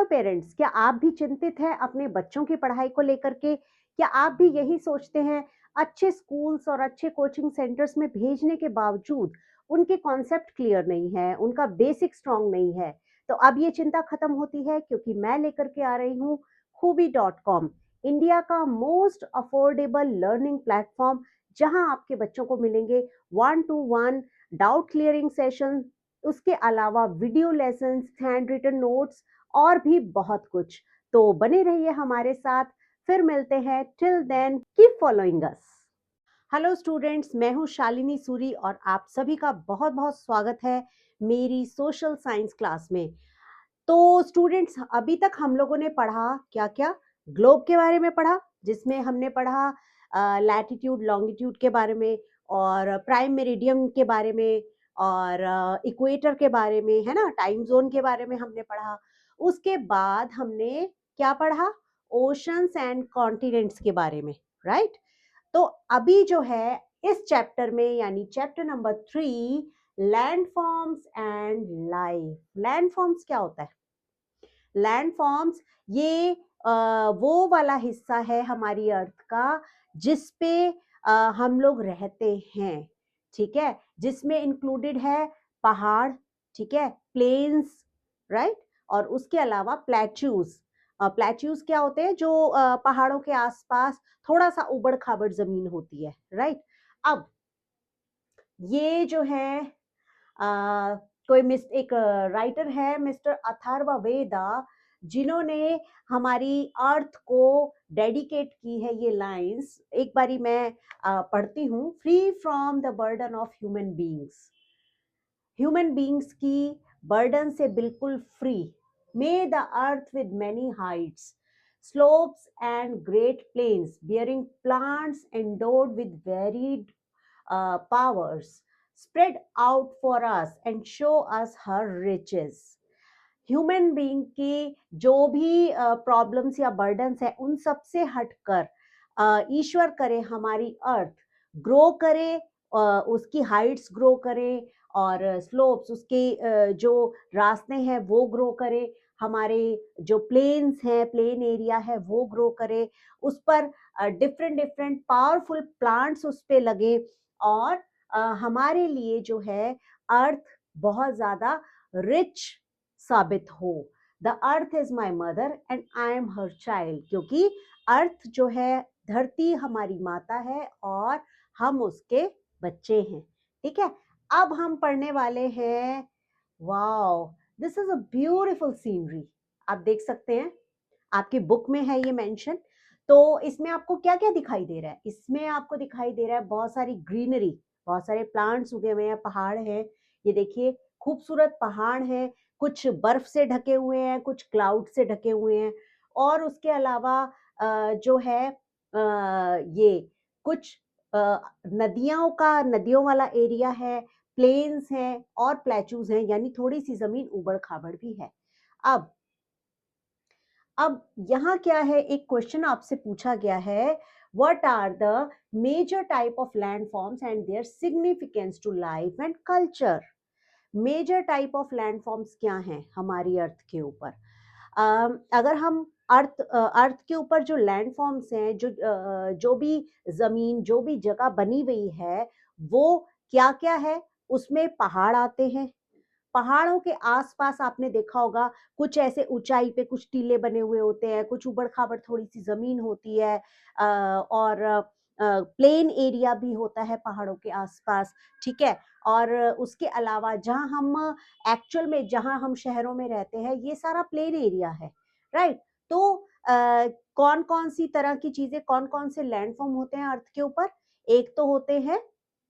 Hello parents, क्या आप भी चिंतित हैं अपने बच्चों की पढ़ाई को लेकर के? क्या आप भी यही सोचते हैं अच्छे स्कूल्स और अच्छे कोचिंग सेंटर्स में भेजने के बावजूद उनके कॉन्सेप्ट क्लियर नहीं है, उनका बेसिक स्ट्रॉन्ग नहीं है? तो अब ये चिंता खत्म होती है क्योंकि मैं लेकर के आ रही हूँ खूबी डॉट कॉम, इंडिया का मोस्ट अफोर्डेबल लर्निंग प्लेटफॉर्म, जहां आपके बच्चों को मिलेंगे 1-to-1 डाउट क्लियरिंग सेशन, उसके अलावा video lessons, handwritten notes और भी बहुत कुछ। तो बने रहिए हमारे साथ, फिर मिलते हैं। Till then keep following us. Hello students, मैं हूं शालिनी सूरी और आप सभी का बहुत बहुत स्वागत है मेरी सोशल साइंस क्लास में। तो स्टूडेंट्स, अभी तक हम लोगों ने पढ़ा क्या क्या? ग्लोब के बारे में पढ़ा, जिसमें हमने पढ़ा लैटिट्यूड लॉन्गिट्यूड के बारे में, और प्राइम मेरिडियम के बारे में, और इक्वेटर के बारे में, है ना, टाइम जोन के बारे में हमने पढ़ा। उसके बाद हमने क्या पढ़ा? ओशंस एंड कॉन्टिनेंट्स के बारे में, राइट? तो अभी जो है इस चैप्टर में, यानी chapter number 3, landforms and life. Landforms क्या होता है? लैंडफॉर्म्स ये वो वाला हिस्सा है हमारी अर्थ का जिस पे हम लोग रहते हैं, ठीक है, जिसमें इंक्लूडेड है पहाड़, ठीक है, प्लेन्स, राइट, और उसके अलावा प्लेट्यूज। प्लेट्यूज क्या होते हैं? जो पहाड़ों के आसपास थोड़ा सा उबड़ खाबड़ जमीन होती है, राइट। अब ये जो है कोई एक राइटर है मिस्टर अथर्व वेदा, जिन्होंने हमारी अर्थ को डेडिकेट की है ये लाइंस। एक बारी मैं पढ़ती हूँ। Free from the burden of human beings की बर्डन से बिल्कुल free, may the earth with many Heights, slopes and great plains bearing plants endowed with varied powers spread out for us and show us her riches। Human being की जो भी problems या burdens है, उन सब से हटकर ईश्वर करे हमारी अर्थ ग्रो करे, उसकी हाइट्स ग्रो करे, और स्लोप्स, उसके जो रास्ते हैं वो ग्रो करे, हमारे जो प्लेन्स हैं, प्लेन एरिया है वो ग्रो करे, उस पर डिफरेंट डिफरेंट पावरफुल प्लांट्स उस पे लगे, और हमारे लिए जो है अर्थ बहुत ज्यादा रिच साबित हो। The earth is my mother and I am her child, क्योंकि अर्थ जो है, धरती हमारी माता है और हम उसके बच्चे हैं, ठीक है। अब हम पढ़ने वाले हैं, wow, this is a beautiful scenery. आप देख सकते हैं, आपकी बुक में है ये मेंशन। तो इसमें आपको क्या क्या दिखाई दे रहा है? इसमें आपको दिखाई दे रहा है बहुत सारी ग्रीनरी, बहुत सारे प्लांट्स उगे हुए हैं, पहाड़ हैं, ये देखिए खूबसूरत पहाड़ हैं, कुछ बर्फ से ढके हुए हैं, कुछ क्लाउड से ढके हुए हैं, और उसके अलावा जो है ये कुछ नदियों वाला एरिया है, प्लेन्स हैं और प्लेचूज हैं, यानी थोड़ी सी जमीन उबड़ खाबड़ भी है। अब यहाँ क्या है, एक क्वेश्चन आपसे पूछा गया है, what are the major type of landforms and their significance to life and culture. Major type of landforms क्या हैं हमारी अर्थ के ऊपर? अगर हम अर्थ के ऊपर जो लैंडफॉर्म्स हैं, जो भी जमीन, जो भी जगह बनी हुई है, वो क्या क्या है? उसमें पहाड़ आते हैं। पहाड़ों के आसपास आपने देखा होगा कुछ ऐसे ऊंचाई पे कुछ टीले बने हुए होते हैं, कुछ उबड़ खाबड़ थोड़ी सी जमीन होती है, और प्लेन एरिया भी होता है पहाड़ों के आसपास, ठीक है। और उसके अलावा जहां हम एक्चुअल में, जहां हम शहरों में रहते हैं, ये सारा प्लेन एरिया है, राइट। तो कौन कौन सी तरह की चीजें, कौन कौन से लैंडफॉर्म होते हैं अर्थ के ऊपर? एक तो होते हैं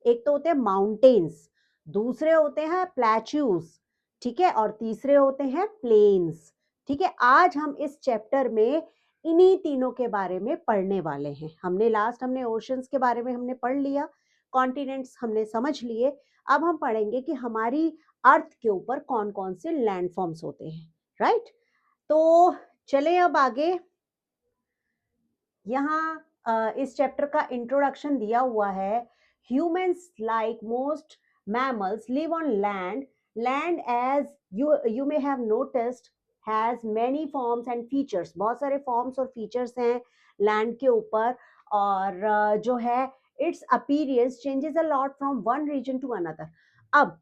एक तो होते हैं माउंटेन्स, दूसरे होते हैं प्लेट्यूज, ठीक है, और तीसरे होते हैं प्लेन्स, ठीक है। आज हम इस चैप्टर में इन्हीं तीनों के बारे में पढ़ने वाले हैं। हमने ओशंस के बारे में हमने पढ़ लिया, कॉन्टिनेंट्स हमने समझ लिए। अब हम पढ़ेंगे कि हमारी अर्थ के ऊपर कौन कौन से लैंडफॉर्म्स होते हैं, राइट। तो चले अब आगे। यहाँ इस चैप्टर का इंट्रोडक्शन दिया हुआ है। Humans like most mammals live on land as you may have noticed, has many forms and features, बहुत सारे फॉर्म्स और फीचर्स हैं लैंड के ऊपर, और जो है its appearance changes a lot from one region to another. अब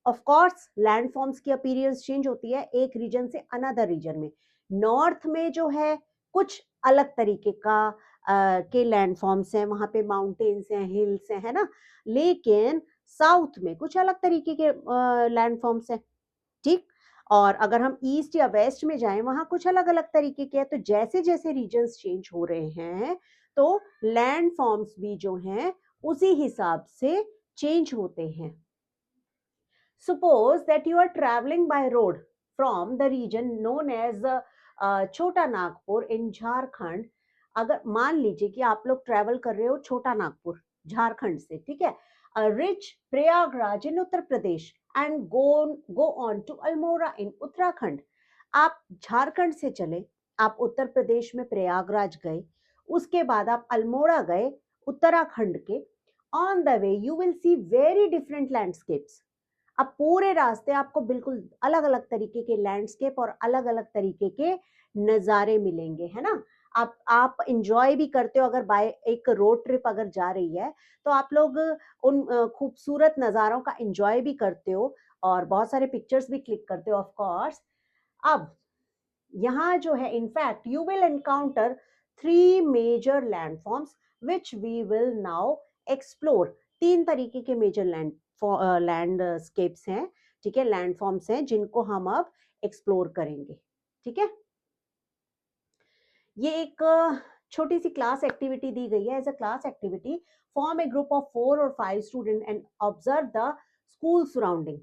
ऑफ कोर्स लैंड फॉर्म्स की अपीयरेंस चेंज होती है एक रीजन से अनदर रीजन में। नॉर्थ में जो है कुछ अलग तरीके का के लैंड फॉर्म्स हैं, वहां पे माउंटेन्स हैं, हिल्स हैं, है ना। लेकिन साउथ में कुछ अलग तरीके के लैंड फॉर्म्स हैं, ठीक। और अगर हम ईस्ट या वेस्ट में जाएं वहां कुछ अलग अलग तरीके के हैं। तो जैसे जैसे रीजन्स चेंज हो रहे हैं तो लैंड फॉर्म्स भी जो हैं उसी हिसाब से चेंज होते हैं। Suppose that you are traveling by road from the region known as छोटा नागपुर in झारखंड। अगर मान लीजिए कि आप लोग ट्रैवल कर रहे हो छोटा नागपुर झारखंड से, ठीक है, reach Prayagraj in Uttar Pradesh and go on to Almora in Uttarakhand. आप झारखंड से चले, आप उत्तर प्रदेश में प्रयागराज गए, उसके बाद आप अल्मोड़ा गए उत्तराखंड के। On the way you will see very different landscapes. अब पूरे रास्ते आपको बिल्कुल अलग अलग तरीके के लैंडस्केप और अलग अलग तरीके के नज़ारे मिलेंगे, है ना। आप इंजॉय भी करते हो, अगर बाय एक रोड ट्रिप अगर जा रही है तो आप लोग उन खूबसूरत नज़ारों का इंजॉय भी करते हो और बहुत सारे पिक्चर्स भी क्लिक करते हो ऑफ कोर्स। अब यहाँ जो है in fact you will encounter three major landforms which we will now explore. तीन तरीके के मेजर लैंडस्केप्स हैं, ठीक है, लैंडफॉर्म्स हैं जिनको हम अब एक्सप्लोर करेंगे, ठीक है। ये एक छोटी सी क्लास एक्टिविटी दी गई है as a class activity. Form a group of 4 और 5 student and observe the school surrounding,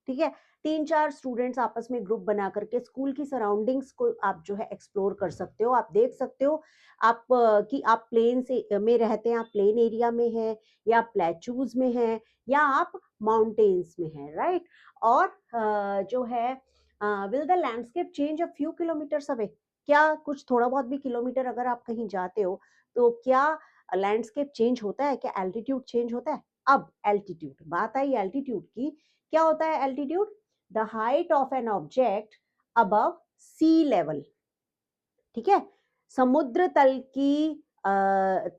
ठीक है। 3-4 स्टूडेंट्स आपस में ग्रुप बना करके स्कूल की सराउंडिंग्स को आप जो है एक्सप्लोर कर सकते हो। आप देख सकते हो आप कि आप प्लेन से में रहते हैं, आप प्लेन एरिया में हैं या प्लेचूज में हैं या आप माउंटेन्स में हैं, राइट। और जो है will the landscape change a few kilometres away. क्या कुछ थोड़ा बहुत भी किलोमीटर अगर आप कहीं जाते हो तो क्या लैंडस्केप चेंज होता है, क्या एल्टीट्यूड चेंज होता है। अब एल्टीट्यूड, बात आई एल्टीट्यूड की। क्या होता है altitude? The height of an object above sea level, ठीक है। समुद्र तल की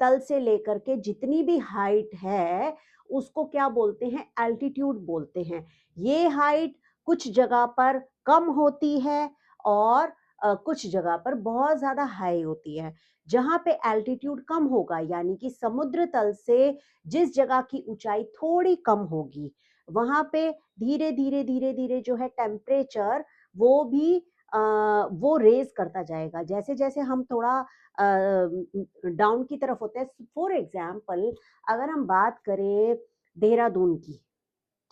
तल से लेकर के जितनी भी हाइट है उसको क्या बोलते हैं? एल्टीट्यूड बोलते हैं। ये हाइट कुछ जगह पर कम होती है और कुछ जगह पर बहुत ज्यादा हाई होती है। जहां पे एल्टीट्यूड कम होगा यानी कि समुद्र तल से जिस जगह की ऊंचाई थोड़ी कम होगी वहां पे धीरे धीरे धीरे धीरे जो है टेम्परेचर वो भी वो रेज करता जाएगा। जैसे जैसे हम थोड़ा डाउन की तरफ होते हैं, फॉर एग्जाम्पल अगर हम बात करें देहरादून की,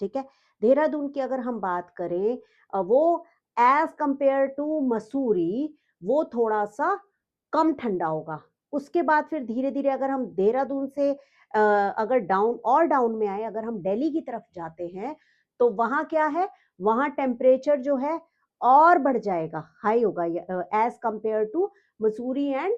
ठीक है, देहरादून की अगर हम बात करें वो एज कंपेयर टू मसूरी वो थोड़ा सा कम ठंडा होगा। उसके बाद फिर धीरे धीरे अगर हम देहरादून से अगर डाउन और डाउन में आए, अगर हम दिल्ली की तरफ जाते हैं तो वहां क्या है, वहां टेम्परेचर जो है और बढ़ जाएगा, हाई होगा as compare to Mussoorie and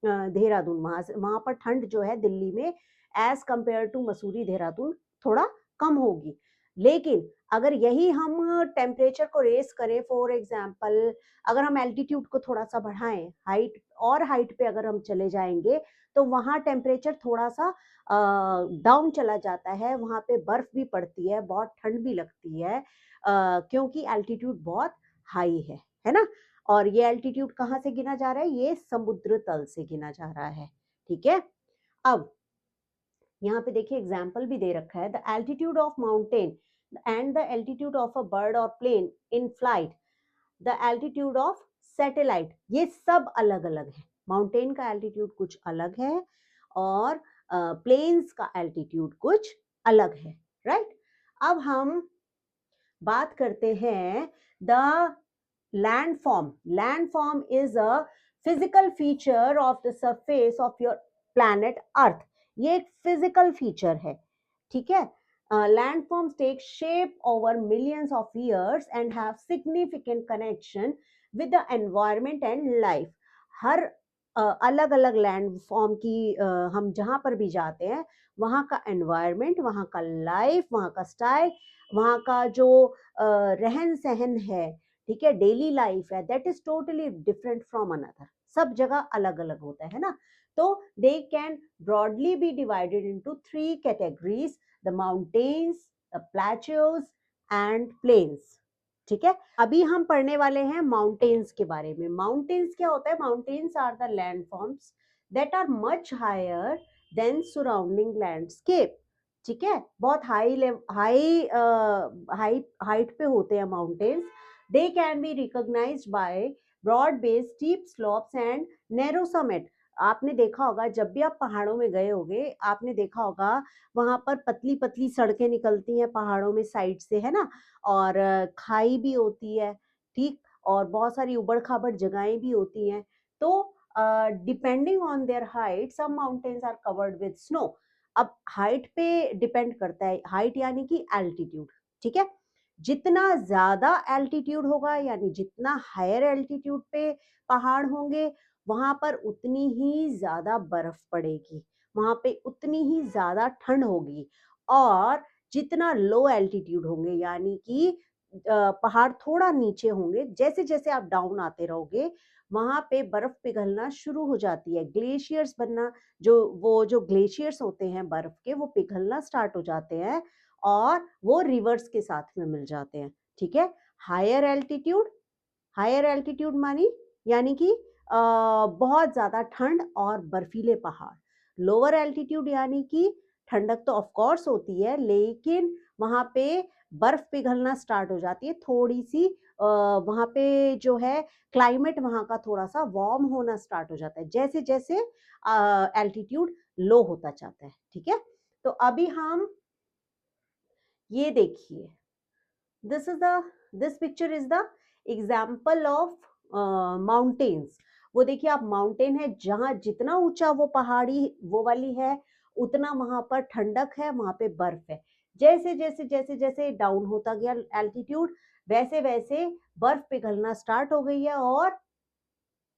Dehradun. वहां से वहां पर ठंड जो है दिल्ली में as compare to Mussoorie Dehradun थोड़ा कम होगी। लेकिन अगर यही हम टेम्परेचर को रेस करें, फॉर एग्जाम्पल अगर हम एल्टीट्यूड को थोड़ा सा बढ़ाएं, हाइट और हाइट पे अगर हम चले जाएंगे तो वहां टेम्परेचर थोड़ा सा डाउन चला जाता है, वहां पे बर्फ भी पड़ती है, बहुत ठंड भी लगती है क्योंकि एल्टीट्यूड बहुत हाई है ना। और ये एल्टीट्यूड कहाँ से गिना जा रहा है? ये समुद्र तल से गिना जा रहा है, ठीक है। अब यहाँ पे देखिए एग्जाम्पल भी दे रखा है, the altitude of mountain and the altitude of a bird or plane in flight, the altitude of satellite, ये सब अलग अलग है। माउंटेन का एल्टीट्यूड कुछ अलग है और प्लेन्स का एल्टीट्यूड कुछ अलग है, राइट। अब हम बात करते हैं the landform. Landform is a physical feature of the surface of your planet Earth. ये एक physical feature है, ठीक है। Landforms take shape over millions of years and have significant connection with the environment and life. हर अलग अलग landform की हम जहाँ पर भी जाते हैं वहाँ का एनवायरनमेंट, वहाँ का लाइफ, वहाँ का स्टाइल, वहाँ का जो रहन सहन है, ठीक है, डेली लाइफ है, that is totally different from another, सब जगह अलग अलग होता है ना। तो they can broadly be divided into three categories, the mountains, the plateaus and plains. ठीक है, अभी हम पढ़ने वाले हैं माउंटेन्स के बारे में। माउंटेन्स क्या होता है? Mountains are the landforms that are much higher than surrounding landscape. ठीक है, बहुत हाइट पे होते हैं mountains. They can be recognized by broad base, steep slopes and narrow summit. आपने देखा होगा, जब भी आप पहाड़ों में गए होंगे, आपने देखा होगा वहां पर पतली पतली सड़कें निकलती हैं पहाड़ों में साइड से, है ना, और खाई भी होती है, ठीक, और बहुत सारी उबड़ खाबड़ जगहें भी होती हैं। तो depending on their height, some mountains are covered with snow. अब हाइट पे डिपेंड करता है, हाइट यानी कि एल्टीट्यूड। ठीक है, जितना ज्यादा एल्टीट्यूड होगा, यानी जितना हायर एल्टीट्यूड पे पहाड़ होंगे, वहां पर उतनी ही ज्यादा बर्फ पड़ेगी, वहां पे उतनी ही ज्यादा ठंड होगी। और जितना लो एल्टीट्यूड होंगे, यानी कि पहाड़ थोड़ा नीचे होंगे, जैसे जैसे आप डाउन आते रहोगे, वहां पे बर्फ पिघलना शुरू हो जाती है, ग्लेशियर्स बनना, जो ग्लेशियर्स होते हैं बर्फ के, वो पिघलना स्टार्ट हो जाते हैं और वो रिवर्स के साथ में मिल जाते हैं। ठीक है, हायर एल्टीट्यूड, हायर एल्टीट्यूड मानी यानी कि बहुत ज्यादा ठंड और बर्फीले पहाड़। लोअर एल्टीट्यूड यानी कि ठंडक तो ऑफ कोर्स होती है, लेकिन वहां पे बर्फ पिघलना स्टार्ट हो जाती है थोड़ी सी। वहां पे जो है क्लाइमेट वहां का थोड़ा सा वार्म होना स्टार्ट हो जाता है, जैसे जैसे एल्टीट्यूड लो होता जाता है। ठीक है, तो अभी हम ये देखिए, this is the this picture is the example of mountains। वो देखिए आप, माउंटेन है, जहां जितना ऊंचा वो पहाड़ी वो वाली है, उतना वहां पर ठंडक है, वहां पे बर्फ है। जैसे जैसे जैसे जैसे डाउन होता गया एल्टीट्यूड, वैसे वैसे बर्फ पिघलना स्टार्ट हो गई है और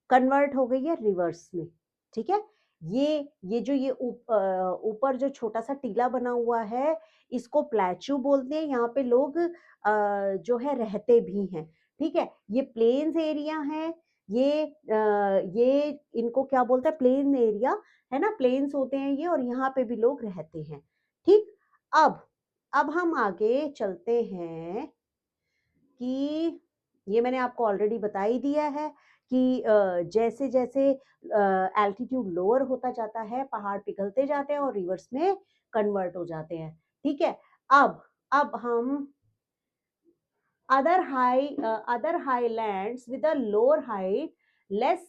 कन्वर्ट हो गई है रिवर्स में। ठीक है, ये जो ये ऊपर जो छोटा सा टीला बना हुआ है, इसको प्लेच्यू बोलते हैं। यहाँ पे लोग जो है रहते भी हैं। ठीक है, ये प्लेन्स एरिया है, ये इनको क्या बोलते हैं? प्लेन एरिया, है ना, प्लेन्स होते हैं ये, और यहाँ पे भी लोग रहते हैं। ठीक, अब अब हम आगे चलते हैं कि ये मैंने आपको ऑलरेडी बता ही दिया है कि जैसे जैसे एल्टीट्यूड लोअर होता जाता है, पहाड़ पिघलते जाते हैं और रिवर्स में कन्वर्ट हो जाते हैं। ठीक है, अब हम other highlands with a lower height, less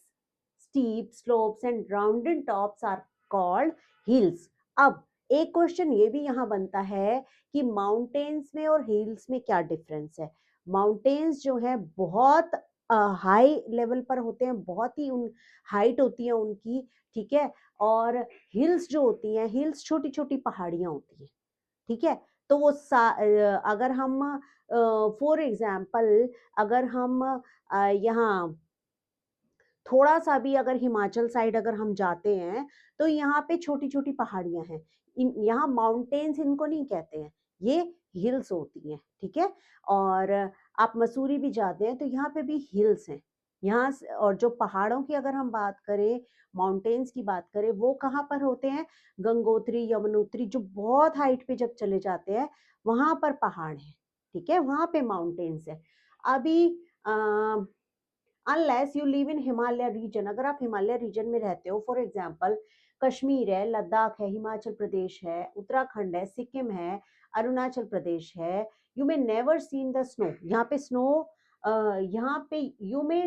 steep slopes and rounded tops are called hills। अब एक क्वेश्चन ये भी यहाँ बनता है कि माउंटेन्स में और हिल्स में क्या डिफरेंस है। माउंटेन्स जो है बहुत हाई लेवल पर होते हैं, बहुत ही उन हाइट होती है उनकी। ठीक है, और हिल्स जो होती हैं, हिल्स छोटी छोटी पहाड़ियां होती हैं। ठीक है, तो वो अगर हम फॉर एग्जाम्पल, अगर हम यहाँ थोड़ा सा भी अगर हिमाचल साइड अगर हम जाते हैं, तो यहाँ पे छोटी छोटी पहाड़ियां हैं। यहाँ माउंटेन्स इनको नहीं कहते हैं, ये हिल्स होती हैं। ठीक है, और आप मसूरी भी जाते हैं तो यहाँ पे भी हिल्स हैं। और जो पहाड़ों की अगर हम बात करें, माउंटेन्स की बात करें, वो कहाँ पर होते हैं? गंगोत्री, यमुनोत्री, जो बहुत हाइट पे जब चले जाते हैं, वहां पर पहाड़ है। ठीक है, वहां पे माउंटेन्स है। अभी unless you live in Himalaya region, अगर आप हिमालय रीजन में रहते हो, फॉर एग्जाम्पल कश्मीर है, लद्दाख है, हिमाचल प्रदेश है, उत्तराखंड है, सिक्किम है, अरुणाचल प्रदेश है, you may never seen the snow. यहाँ पे स्नो, यहाँ पे you may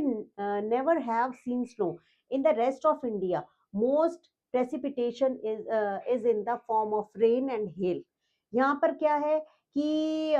never have seen snow. In the rest of India most precipitation is in the form of rain and hell. यहाँ पर क्या है कि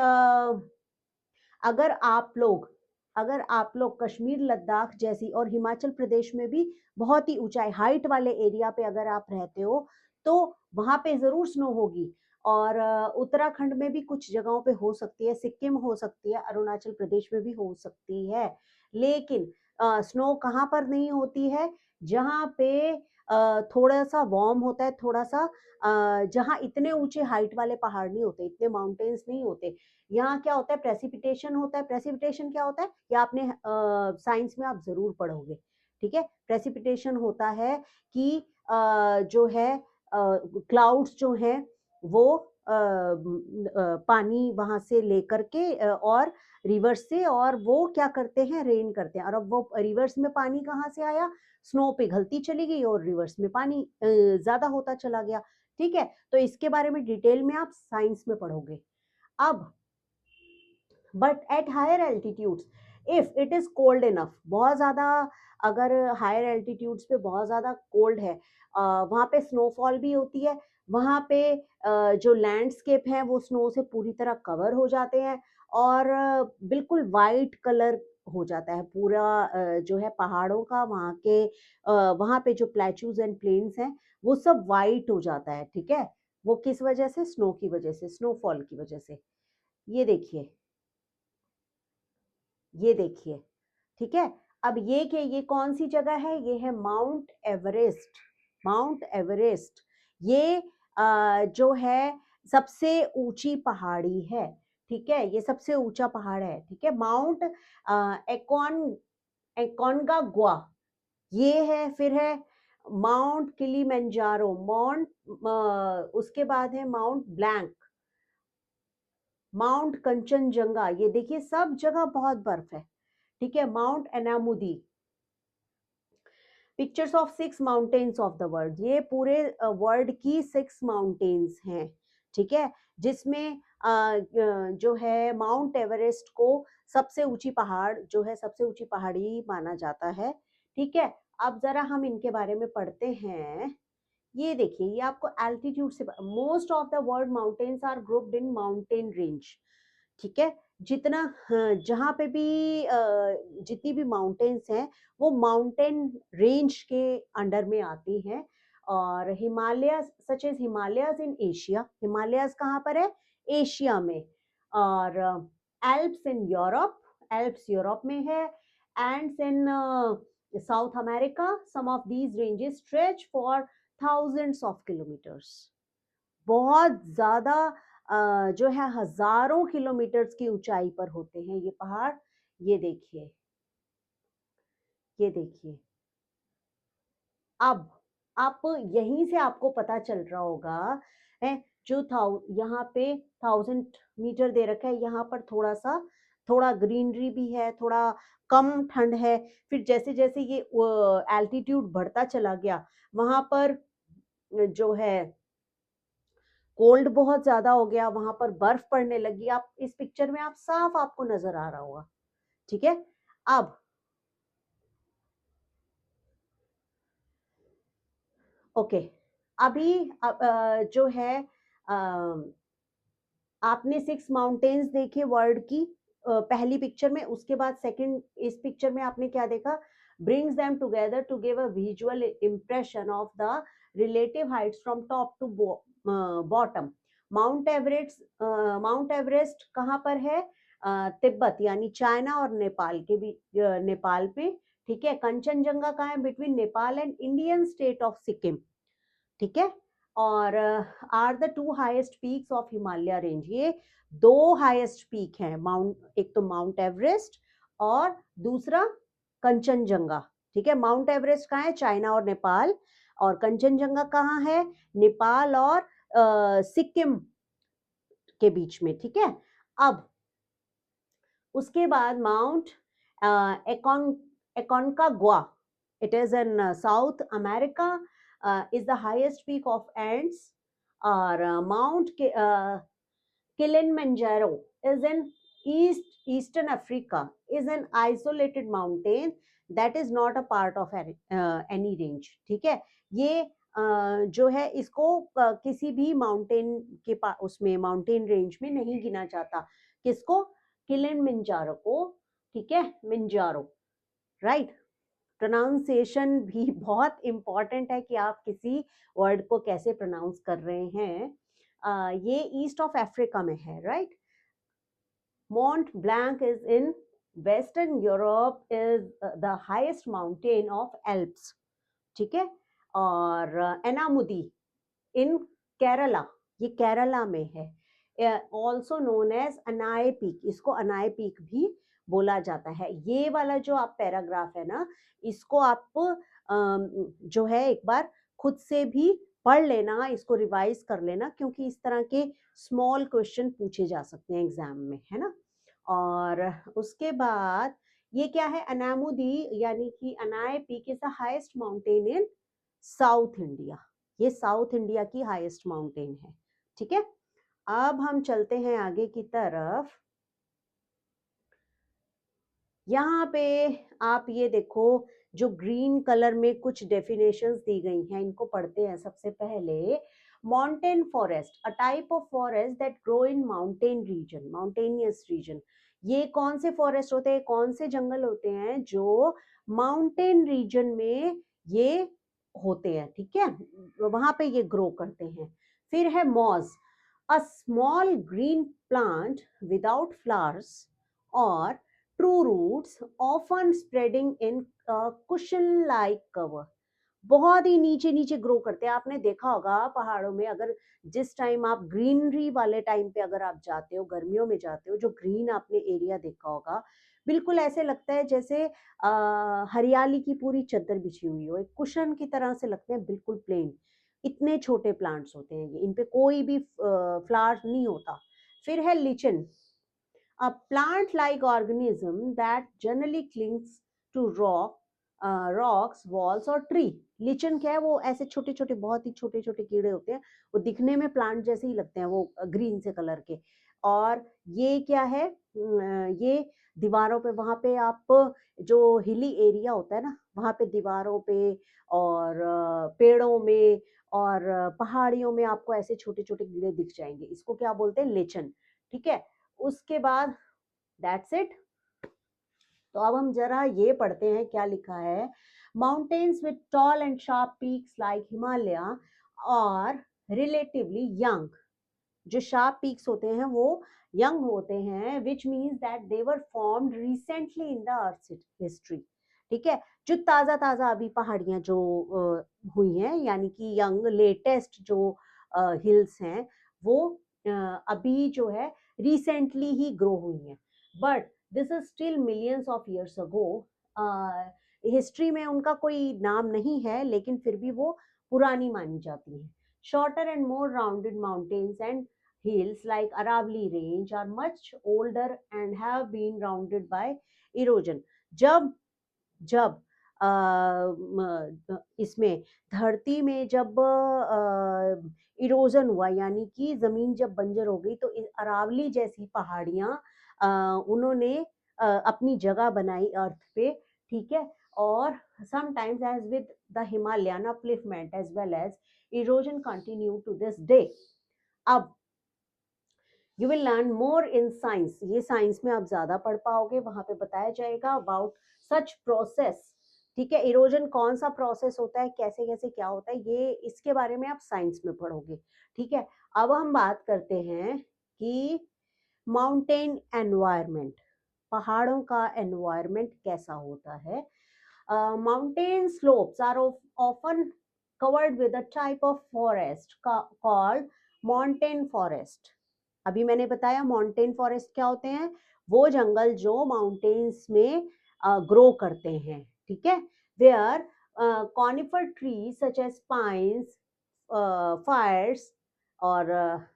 अगर आप लोग अगर आप लोग कश्मीर, लद्दाख जैसी, और हिमाचल प्रदेश में भी बहुत ही ऊंचाई हाइट वाले एरिया पे अगर आप रहते हो, तो वहां पे जरूर स्नो होगी। और उत्तराखंड में भी कुछ जगहों पे हो सकती है, सिक्किम हो सकती है, अरुणाचल प्रदेश में भी हो सकती है। लेकिन स्नो कहाँ पर नहीं होती है? जहाँ पे थोड़ा सा वार्म होता है, थोड़ा सा जहाँ इतने ऊंचे हाइट वाले पहाड़ नहीं होते, इतने माउंटेन्स नहीं होते, यहाँ क्या होता है, प्रेसिपिटेशन होता है। प्रेसिपिटेशन क्या होता है, या आपने साइंस में आप जरूर पढ़ोगे, ठीक है। प्रेसिपिटेशन होता है कि जो है क्लाउड्स जो हैं वो पानी वहां से लेकर के और रिवर्स से, और वो क्या करते हैं, रेन करते हैं। और अब वो रिवर्स में पानी कहाँ से आया, स्नो पिघलती चली गई और रिवर्स में पानी ज्यादा होता चला गया, ठीक है। तो इसके बारे में डिटेल में आप साइंस में पढ़ोगे। अब but at higher altitudes, if it is cold enough, बहुत ज्यादा अगर हायर एल्टीट्यूड्स पे बहुत ज्यादा कोल्ड है, वहां पे स्नोफॉल भी होती है, वहां पे जो लैंडस्केप है वो स्नो से पूरी तरह कवर हो जाते हैं, और बिल्कुल वाइट कलर हो जाता है पूरा जो है पहाड़ों का, वहाँ के वहाँ पे जो प्लेट्यूज एंड प्लेन्स हैं वो सब वाइट हो जाता है, ठीक है। वो किस वजह से, स्नो की वजह से, स्नोफॉल की वजह से। ये देखिए, ये देखिए, ठीक है। अब ये कौन सी जगह है, ये है माउंट एवरेस्ट। माउंट एवरेस्ट ये जो है सबसे ऊंची पहाड़ी है, ठीक है। ये सबसे ऊंचा पहाड़ है, ठीक है। माउंट एकॉन एकोनकागुआ ये है, फिर है माउंट किलिमंजारो, माउंट उसके बाद है माउंट ब्लैंक, माउंट कंचनजंगा, ये देखिए सब जगह बहुत बर्फ है, ठीक है। Mount Anamudi, pictures of 6 mountains of the world, ये पूरे वर्ल्ड की 6 माउंटेन्स हैं, ठीक है। जिसमें जो है माउंट एवरेस्ट को सबसे ऊंची पहाड़ जो है, सबसे ऊंची पहाड़ी माना जाता है, ठीक है। अब जरा हम इनके बारे में पढ़ते हैं। ये देखिए, ये आपको एल्टीट्यूड से, most of the world mountains are grouped in mountain range, ठीक है। जितना हाँ, जहाँ पे भी जितनी भी माउंटेन्स हैं वो माउंटेन रेंज के अंडर में आती हैं। और Himalayas, such as Himalayas in Asia, Himalayas कहाँ पर है, एशिया में। और Alps in Europe, Alps Europe में है। Andes in South America, some of these ranges stretch for thousands of kilometres, बहुत ज्यादा जो है हजारों किलोमीटर्स की ऊंचाई पर होते हैं ये पहाड़। ये देखिए, ये देखिए। अब आप यहीं से आपको पता चल रहा होगा है, जो था यहाँ पे 1000 मीटर दे रखा है, यहाँ पर थोड़ा सा, थोड़ा ग्रीनरी भी है, थोड़ा कम ठंड है। फिर जैसे जैसे ये एल्टीट्यूड बढ़ता चला गया, वहां पर जो है कोल्ड बहुत ज्यादा हो गया, वहां पर बर्फ पड़ने लगी। आप इस पिक्चर में आप साफ आपको नजर आ रहा होगा, ठीक है। अब ओके, अभी जो है आपने 6 माउंटेन्स देखे वर्ल्ड की पहली पिक्चर में, उसके बाद सेकंड इस पिक्चर में आपने क्या देखा, brings them together to give a visual impression of the relative heights from top to bottom. Mount Everest कहाँ पर है, तिब्बत यानी चाइना और नेपाल के भी, नेपाल पे, ठीक है। कंचनजंगा कहाँ है, between Nepal and Indian state of Sikkim, ठीक है। और are the 2 highest peaks of Himalaya range, ये 2 हाईएस्ट पीक हैं, माउंट, एक तो माउंट एवरेस्ट और दूसरा कंचनजंगा, ठीक है। माउंट एवरेस्ट कहाँ है, चाइना और नेपाल, और कंचनजंगा कहाँ है, नेपाल और सिक्किम के बीच में, ठीक है। अब उसके बाद mount Aconcagua, it is in South America, is the highest peak of Andes. Or Mount Kilimanjaro is in Eastern Africa, is an isolated mountain that is not a part of any range, ठीक है। ये जो है इसको किसी भी mountain के उसमें माउंटेन रेंज में नहीं गिना जाता। किसको, किलिमंजारो को, ठीक है, मिंजारो, राइट। प्रोनाउंसिएशन भी बहुत इंपॉर्टेंट है कि आप किसी वर्ड को कैसे प्रोनाउंस कर रहे हैं। ये ईस्ट ऑफ अफ्रीका में है, right. Mont Blanc is in Western Europe, is the highest mountain of Alps, ठीक है। और एनामुदी इन केरला, ये केरला में है, ऑल्सो नोन एज अनाय पीक, इसको अनाय पीक भी बोला जाता है। ये वाला जो आप पैराग्राफ है ना, इसको आप जो है एक बार खुद से भी पढ़ लेना, इसको रिवाइज कर लेना, क्योंकि इस तरह के स्मॉल क्वेश्चन पूछे जा सकते हैं एग्जाम में, है ना। और उसके बाद ये क्या है, अनामुदी यानी कि Anai peak is the highest mountain in south India, ये साउथ इंडिया की हाईएस्ट माउंटेन है। ठीक है, अब हम चलते हैं आगे की तरफ। यहाँ पे आप ये देखो, जो ग्रीन कलर में कुछ डेफिनेशंस दी गई हैं, इनको पढ़ते हैं। सबसे पहले, mountain forest, a type of forest that grow in mountain region, mountainous region. ये कौन से फॉरेस्ट होते हैं, कौन से जंगल होते हैं जो माउंटेन रीजन में ये होते हैं, ठीक है, वहां पे ये ग्रो करते हैं। फिर है Moj, a small green plant without flowers और true roots often spreading in a cushion like cover, बहुत ही नीचे नीचे ग्रो करते हैं। आपने देखा होगा पहाड़ों में, अगर जिस टाइम आप ग्रीनरी वाले टाइम पे अगर आप जाते हो, गर्मियों में जाते हो, जो ग्रीन आपने एरिया देखा होगा, बिल्कुल ऐसे लगता है जैसे हरियाली की पूरी चद्दर बिछी हुई हो, एक कुशन की तरह से लगते हैं, बिल्कुल प्लेन। इतने छोटे प्लांट्स होते हैं ये, इन पे कोई भी फ्लावर नहीं होता। फिर है lichen, a plant-like organism that generally clings to rocks, walls और tree। लीचन क्या है, वो ऐसे छोटे छोटे, बहुत ही छोटे छोटे कीड़े होते हैं, वो दिखने में प्लांट जैसे ही लगते हैं, वो ग्रीन से कलर के। और ये क्या है, ये दीवारों पे, वहां पे आप जो हिली एरिया होता है ना, वहां पे दीवारों पे और पेड़ों में और पहाड़ियों में आपको ऐसे छोटे छोटे कीड़े दिख जाएंगे, इसको क्या बोलते हैं, लेचन। ठीक है, उसके बाद दैट्स इट। तो अब हम जरा ये पढ़ते हैं क्या लिखा है। Mountains with tall and sharp peaks like Himalaya और रिलेटिवली यंग, जो शार्प पीक्स होते हैं वो यंग होते हैं, which means that they were formed recently in the earth history. ठीक है, जो ताजा ताजा अभी पहाड़ियां जो हुई हैं, यानी कि यंग लेटेस्ट जो हिल्स हैं, वो अभी जो है रिसेंटली ही ग्रो हुई हैं। But this is still millions of years ago, history में उनका कोई नाम नहीं है, लेकिन फिर भी वो पुरानी मानी जाती हैं। Shorter and more rounded mountains and hills like Aravali range are much older and have been rounded by erosion। जब जब इसमें धरती में जब इरोजन हुआ, यानी कि जमीन जब बंजर हो गई, तो अरावली जैसी पहाड़ियां उन्होंने अपनी जगह बनाई अर्थ पे। ठीक है, और sometimes as with the Himalayan upliftment as well as erosion continue to this day. अब you will learn more in science, ये साइंस में आप ज्यादा पढ़ पाओगे, वहां पे बताया जाएगा अबाउट सच प्रोसेस। ठीक है, इरोजन कौन सा प्रोसेस होता है, कैसे कैसे क्या होता है, ये इसके बारे में आप साइंस में पढ़ोगे। ठीक है, अब हम बात करते हैं कि माउंटेन एनवायरमेंट, पहाड़ों का एनवायरमेंट कैसा होता है। Mountain slopes are often covered with a type of forest called mountain forest. अभी मैंने बताया माउंटेन फॉरेस्ट क्या होते हैं, वो जंगल जो माउंटेन्स में ग्रो करते हैं। ठीक है, where conifer trees such as pines, firs और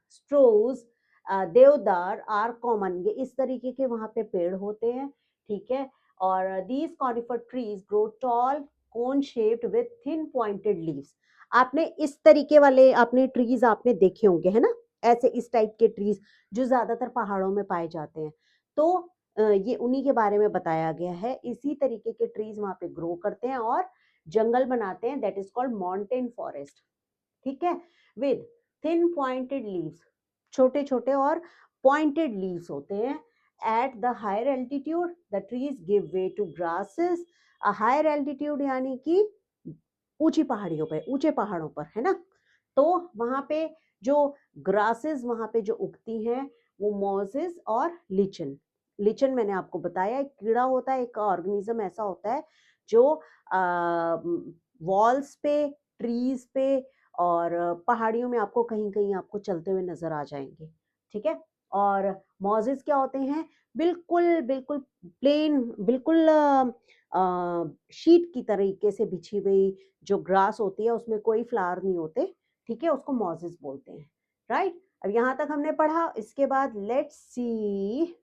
स्प्रूस, देवदार आर कॉमन, ये इस तरीके के वहां पे पेड़ होते हैं। ठीक है, और these conifer trees grow tall cone shaped with thin pointed leaves. आपने इस तरीके वाले आपने ट्रीज आपने देखे होंगे, है ना, ऐसे इस टाइप के ट्रीज जो ज्यादातर पहाड़ों में पाए जाते हैं। तो ये उन्हीं के बारे में बताया गया है, इसी तरीके के ट्रीज वहां पे ग्रो करते हैं और जंगल बनाते हैं, that is called mountain forest. ठीक है, विद थिन पॉइंटेड लीव्स, छोटे छोटे और पॉइंटेड लीव्स होते हैं। At the higher altitude the trees give way to grasses, higher altitude यानी कि ऊंची पहाड़ियों पे, ऊंचे पहाड़ों पर, है ना, तो वहां पे जो ग्रासेस वहां पे जो उगती हैं वो मॉसेस और लिचन। लिचन मैंने आपको बताया एक कीड़ा होता है, एक ऑर्गेनिज्म ऐसा होता है जो वॉल्स पे ट्रीज पे और पहाड़ियों में आपको कहीं कहीं आपको चलते हुए नजर आ जाएंगे, ठीक है। और मॉजेस क्या होते हैं, बिल्कुल बिल्कुल प्लेन, बिल्कुल शीट की तरीके से बिछी हुई जो ग्रास होती है उसमें कोई फ्लावर नहीं होते, ठीक है, उसको मॉजेस बोलते हैं, राइट। अब यहाँ तक हमने पढ़ा, इसके बाद लेट्स सी,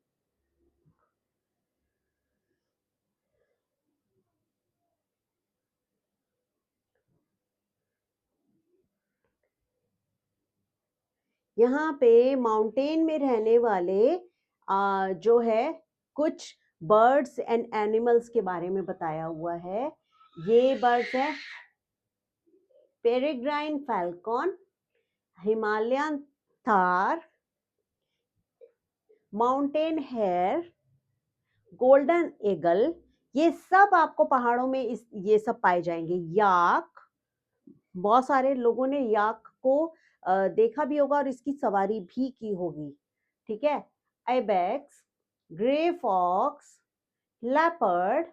यहाँ पे माउंटेन में रहने वाले जो है कुछ बर्ड्स एंड एनिमल्स के बारे में बताया हुआ है। ये बर्ड्स हैं peregrine falcon, Himalayan tahr, mountain hare, golden eagle, ये सब आपको पहाड़ों में ये सब पाए जाएंगे। याक, बहुत सारे लोगों ने याक को देखा भी होगा और इसकी सवारी भी की होगी, ठीक है। Ibex, grey fox, leopard,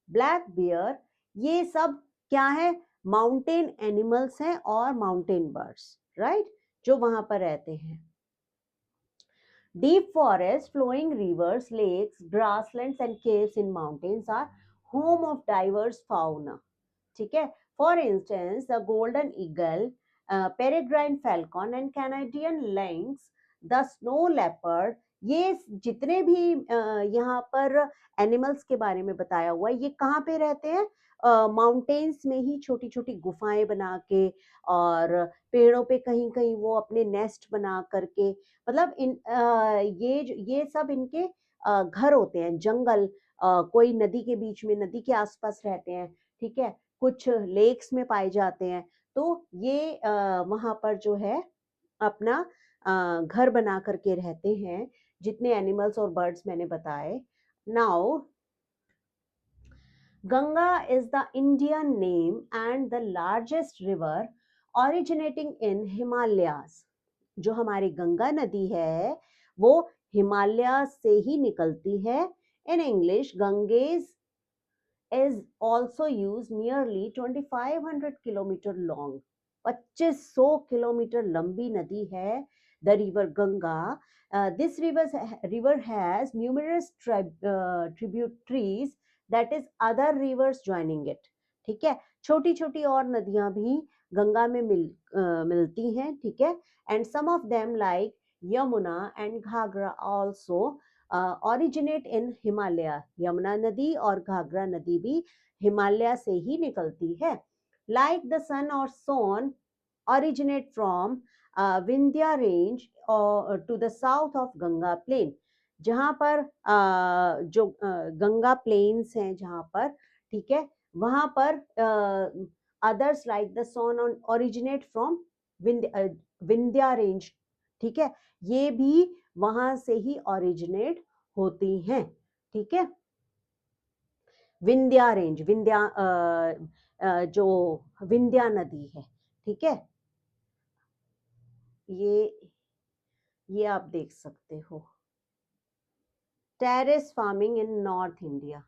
black bear, ये सब क्या है, माउंटेन एनिमल्स हैं और माउंटेन बर्ड्स, राइट, जो वहां पर रहते हैं। Deep forests, flowing rivers, lakes, grasslands and caves in mountains are home of diverse fauna, ठीक है। For instance the golden eagle, peregrine falcon and Canadian lynx, the snow leopard, ये जितने भी यहाँ पर एनिमल्स के बारे में बताया हुआ है, ये कहाँ पे रहते हैं, माउंटेन्स में ही छोटी छोटी गुफाएं बना के और पेड़ों पे कहीं कहीं वो अपने नेस्ट बना करके, मतलब ये सब इनके घर होते हैं, जंगल, कोई नदी के बीच में, नदी के आसपास रहते हैं, ठीक है, कुछ लेक्स में पाए जाते हैं। तो ये वहां पर जो है अपना घर बना करके रहते हैं, जितने एनिमल्स और बर्ड्स मैंने बताए। Now Ganga is the Indian name and the largest river originating in Himalayas. जो हमारी गंगा नदी है वो हिमालय से ही निकलती है। In English, Ganges is also used, nearly 2500 kilometer long. 2500 kilometre लंबी नदी है the river Ganga. This river has numerous tributaries, that is other rivers joining it. ठीक है, छोटी छोटी और नदियां भी गंगा में मिलती हैं, ठीक है। And some of them like Yamuna and Ghaghara also originate in Himalaya. Yamuna नदी और घाघरा नदी भी हिमालय से ही निकलती है। लाइक द सन और सोन originate from Vindhya range to the south of Ganga plain. जहाँ पर जो गंगा प्लेन्स हैं जहाँ पर, ठीक है, वहाँ पर others like the son originate from Vindhya range, ठीक है, ये भी वहां से ही ओरिजिनेट होती हैं, ठीक है। विंध्या रेंज, जो विंध्या नदी है, ठीक है, ये आप देख सकते हो। Terrace farming in north India,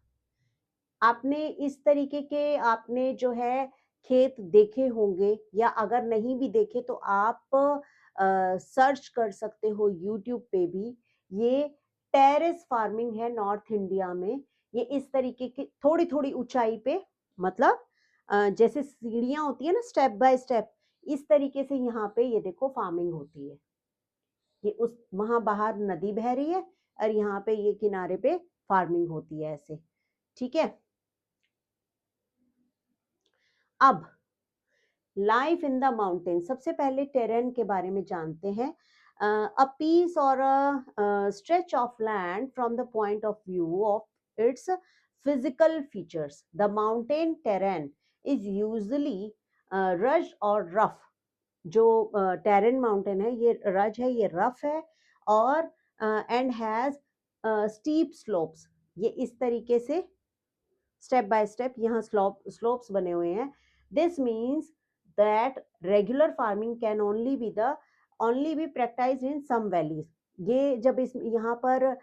आपने इस तरीके के आपने जो है खेत देखे होंगे, या अगर नहीं भी देखे तो आप सर्च कर सकते हो यूट्यूब पे भी। ये टेरेस फार्मिंग है नॉर्थ इंडिया में। ये इस तरीके की थोड़ी थोड़ी ऊंचाई पे, मतलब जैसे सीढ़ियां होती है ना स्टेप बाय स्टेप, इस तरीके से यहाँ पे ये देखो फार्मिंग होती है। ये उस वहां बाहर नदी बह रही है और यहाँ पे ये किनारे पे फार्मिंग होती है ऐसे, ठीक है। अब लाइफ इन द माउंटेन, सबसे पहले टेरेन के बारे में जानते हैं। अ पीस और stretch of land from the point of view of its physical features, the mountain terrain is usually रज और रफ। जो टेरेन माउंटेन है ये रज है, ये रफ है, और एंड हैज स्टीप स्लोप्स, ये इस तरीके से स्टेप बाय स्टेप यहाँ स्लोप्स बने हुए हैं। This means that regular farming can only be practice in some valleys. ये जब इस यहाँ पर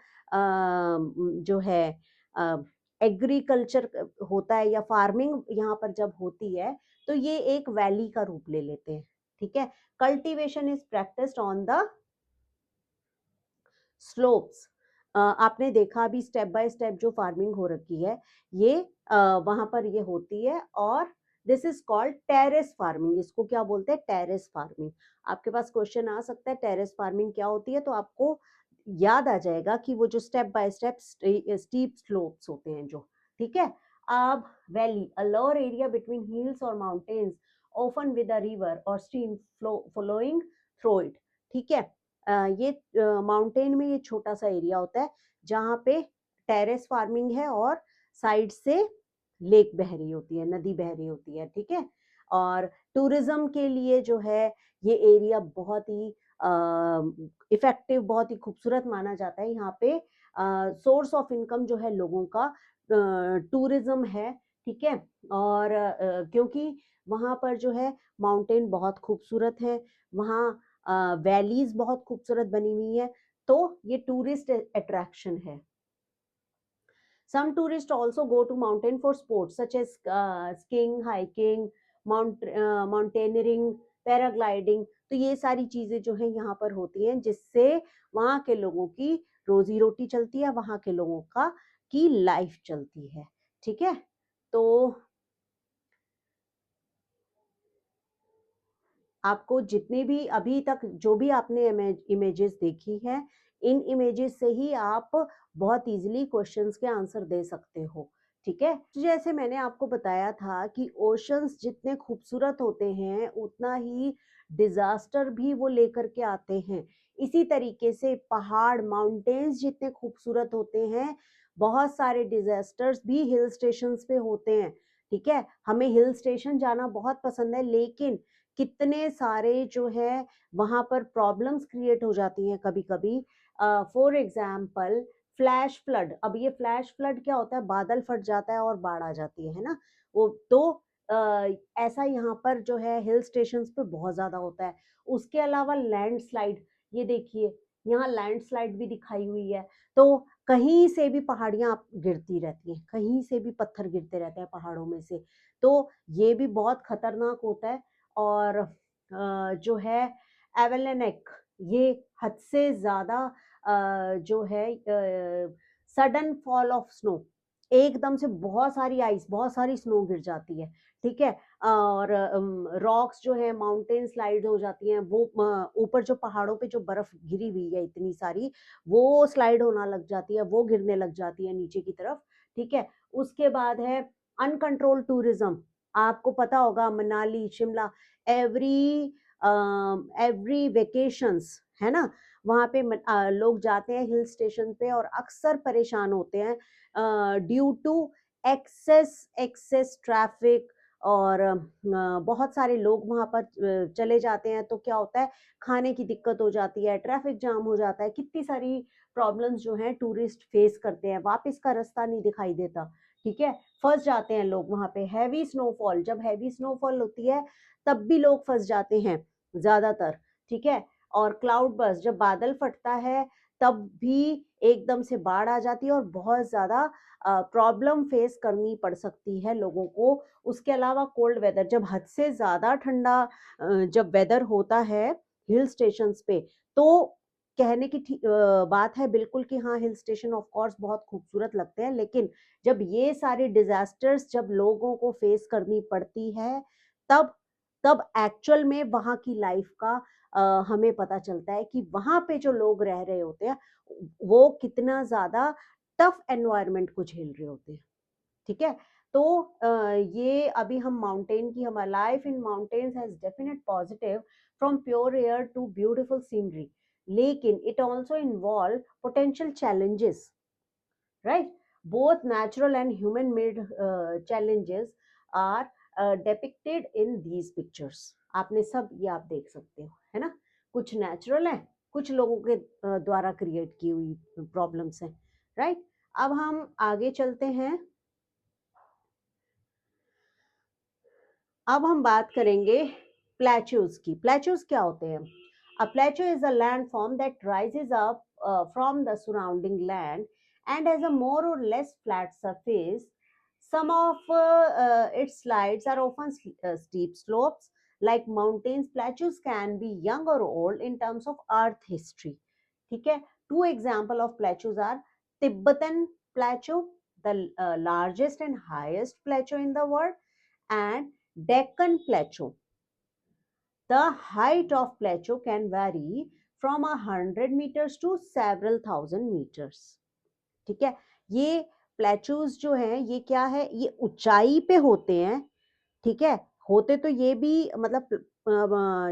जो है एग्रीकल्चर होता है या फार्मिंग यहाँ पर जब होती है तो ये एक वैली का रूप ले लेते हैं, ठीक है। Cultivation is practised on the slopes. आपने देखा अभी स्टेप बाय स्टेप जो फार्मिंग हो रखी है ये वहां पर ये होती है, और this is called terrace farming. इसको क्या बोलते हैं? Terrace farming. आपके पास क्वेश्चन आ सकता है टेरेस फार्मिंग क्या होती है, तो आपको याद आ जाएगा कि वो जो step by step steep slopes होते हैं जो, ठीक है। अब valley, a lower area between hills or mountains, often with a river or stream flowing through it, ठीक है। ये माउंटेन में ये छोटा सा एरिया होता है जहाँ पे टेरेस फार्मिंग है और साइड से लेक बह रही होती है, नदी बह रही होती है, ठीक है। और टूरिज्म के लिए जो है ये एरिया बहुत ही इफेक्टिव, बहुत ही खूबसूरत माना जाता है। यहाँ पे सोर्स ऑफ इनकम जो है लोगों का टूरिज्म है, ठीक है। और क्योंकि वहाँ पर जो है माउंटेन बहुत खूबसूरत है, वहाँ वैलीज बहुत खूबसूरत बनी हुई है, तो ये टूरिस्ट अट्रैक्शन है। Some tourists also go to mountain for sports such as skiing, hiking, mountaineering, paragliding. तो ये सारी चीजें जो है यहाँ पर होती हैं जिससे वहाँ के लोगों की रोजी रोटी चलती है, वहाँ के लोगों का की लाइफ चलती है, ठीक है। तो आपको जितने भी अभी तक जो भी आपने इमेजेस देखी हैं, इन इमेजेस से ही आप बहुत इजीली क्वेश्चंस के आंसर दे सकते हो, ठीक है। तो जैसे मैंने आपको बताया था कि ओशंस जितने खूबसूरत होते हैं उतना ही डिजास्टर भी वो लेकर के आते हैं। इसी तरीके से पहाड़, माउंटेन्स जितने खूबसूरत होते हैं, बहुत सारे डिजास्टर्स भी हिल स्टेशंस पे होते हैं, ठीक है। हमें हिल स्टेशन जाना बहुत पसंद है, लेकिन कितने सारे जो है वहां पर प्रॉब्लम्स क्रिएट हो जाती हैं कभी कभी। For example flash flood. अब ये फ्लैश फ्लड क्या होता है? बादल फट जाता है और बाढ़ आ जाती है ना। वो तो ऐसा यहाँ पर जो है हिल स्टेशंस पे बहुत ज्यादा होता है। उसके अलावा लैंडस्लाइड, ये देखिए यहाँ लैंडस्लाइड भी दिखाई हुई है। तो कहीं से भी पहाड़ियां गिरती रहती हैं, कहीं से भी पत्थर गिरते रहते हैं पहाड़ों में से, तो ये भी बहुत खतरनाक होता है। और जो है एवेलेनेक, ये हद से ज्यादा जो है सडन फॉल ऑफ स्नो, एकदम से बहुत सारी आइस, बहुत सारी स्नो गिर जाती है, ठीक है। और रॉक्स जो है, माउंटेन स्लाइड हो जाती हैं, वो ऊपर जो पहाड़ों पे जो बर्फ गिरी हुई है इतनी सारी, वो स्लाइड होना लग जाती है, वो गिरने लग जाती है नीचे की तरफ, ठीक है। उसके बाद है अनकंट्रोल टूरिज्म। आपको पता होगा Manali, Shimla, every every vacations है ना, वहाँ पे लोग जाते हैं हिल स्टेशन पे और अक्सर परेशान होते हैं due to excess excess traffic. और बहुत सारे लोग वहाँ पर चले जाते हैं तो क्या होता है, खाने की दिक्कत हो जाती है, ट्रैफिक जाम हो जाता है, कितनी सारी प्रॉब्लम्स जो हैं टूरिस्ट फेस करते हैं, वापस का रास्ता नहीं दिखाई देता, ठीक है। फंस जाते हैं लोग वहाँ पे। हैवी स्नोफॉल, जब हैवी स्नोफॉल होती है तब भी लोग फंस जाते हैं ज्यादातर, ठीक है। और क्लाउड बर्स्ट, जब बादल फटता है तब भी एकदम से बाढ़ आ जाती है और बहुत ज्यादा प्रॉब्लम फेस करनी पड़ सकती है लोगों को। उसके अलावा कोल्ड वेदर, जब हद से ज्यादा ठंडा जब वेदर होता है हिल स्टेशंस पे, तो कहने की बात है बिल्कुल कि हाँ हिल स्टेशन ऑफ कोर्स बहुत खूबसूरत लगते हैं, लेकिन जब ये सारे डिजास्टर्स जब लोगों को फेस करनी पड़ती है, तब तब एक्चुअल में वहां की लाइफ का हमें पता चलता है कि वहां पे जो लोग रह रहे होते हैं वो कितना ज्यादा टफ एनवायरनमेंट को झेल रहे होते हैं, ठीक है। तो ये अभी हम माउंटेन की, हमारा life in mountains has definite positive from pure air to beautiful scenery, लेकिन it also involve potential challenges, right? Both natural and human made challenges are depicted in these pictures. आपने सब ये आप देख सकते हो, है ना। कुछ नेचुरल है, कुछ लोगों के द्वारा क्रिएट की हुई प्रॉब्लम्स हैं, राइट। अब हम आगे चलते हैं। अब हम बात करेंगे प्लेट्यूज की। प्लेट्यूज क्या होते हैं? A plateau is a land form that rises up from the surrounding land and has a more or less flat surface. Some of its slides are often steep slopes, like mountains. Plateaus can be young or old in terms of earth history. ठीक है. Two example of plateaus are Tibetan plateau, the largest and highest plateau in the world, and Deccan plateau. The height of plateau can vary from 100 meters to several thousand meters. ठीक है. ये प्लेचूज जो हैं ये क्या है, ये ऊंचाई पे होते हैं. ठीक है. होते तो ये भी मतलब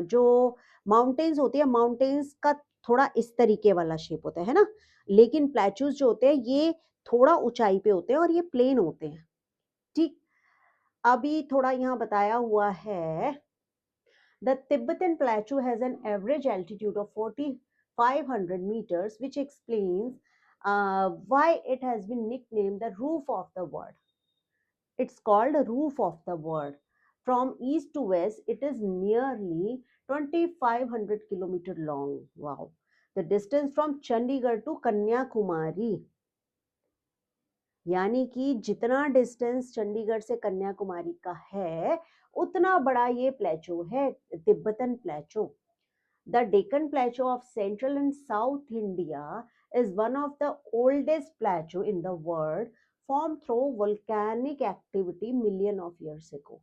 जो माउंटेन्स होती है, माउंटेन्स का थोड़ा इस तरीके वाला शेप होता है ना, लेकिन प्लेचूज जो होते हैं ये थोड़ा ऊंचाई पे होते हैं और ये प्लेन होते हैं. ठीक. अभी थोड़ा यहाँ बताया हुआ है. The Tibetan Plateau has an average altitude of 4,500 meters, which explains why it has been nicknamed the roof of the world. It's called the roof of the world. From east to west, it is nearly 2,500 kilometers long. Wow. The distance from Chandigarh to Kanyakumari, यानी कि जितना distance Chandigarh से कन्याकुमारी का है उतना बड़ा ये plateau है, Tibetan plateau. The Deccan plateau of central and south India is one of the oldest plateau in the world, formed through volcanic activity million of years ago.